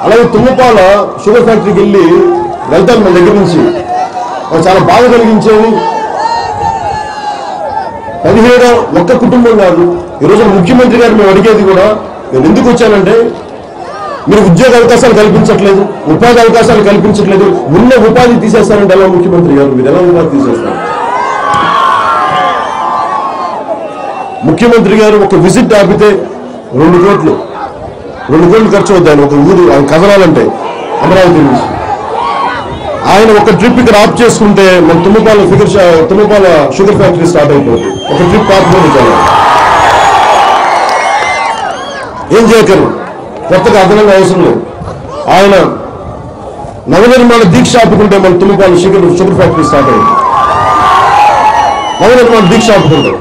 అలాగే తుమ్మపాల షుగర్ ఫ్యాక్టరీకి వెళ్తాను మన దగ్గర నుంచి చాలా బాధ కలిగించేది. 17 ఒక్క కుటుంబం కాదు. ఈరోజు ముఖ్యమంత్రి గారు మేము అడిగేది కూడా, నేను ఎందుకు వచ్చానంటే, మీరు ఉద్యోగ అవకాశాలు కల్పించట్లేదు, ఉపాధి అవకాశాలు కల్పించట్లేదు, ఉన్న ఉపాధి తీసేస్తారంటే ఎలా ముఖ్యమంత్రి గారు? మీరు ఎలా ఉపాధి తీసేస్తారు? ముఖ్యమంత్రి గారు ఒక విజిట్ ఆపితే 2 కోట్లు ఖర్చు అవుతాయి ఒక ఊరు కదలాలంటే అమరావతి నుంచి. ఆయన ఒక ట్రిప్ ఇక్కడ ఆఫ్ చేసుకుంటే మన తుమ్మపాల షుగర్ ఫ్యాక్టరీ స్టార్ట్ అయిపోతుంది. ఒక ట్రిప్ ఆపుకోండి. ఏం చేయగలరు? కొత్తగా అదనంగా అవసరం లేదు. ఆయన నవనిర్మాణ దీక్ష ఆపుకుంటే మన తుమ్మపాల షుగర్ ఫ్యాక్టరీ స్టార్ట్ అయింది. నవనిర్మాణ దీక్ష ఆపుకుంటారు.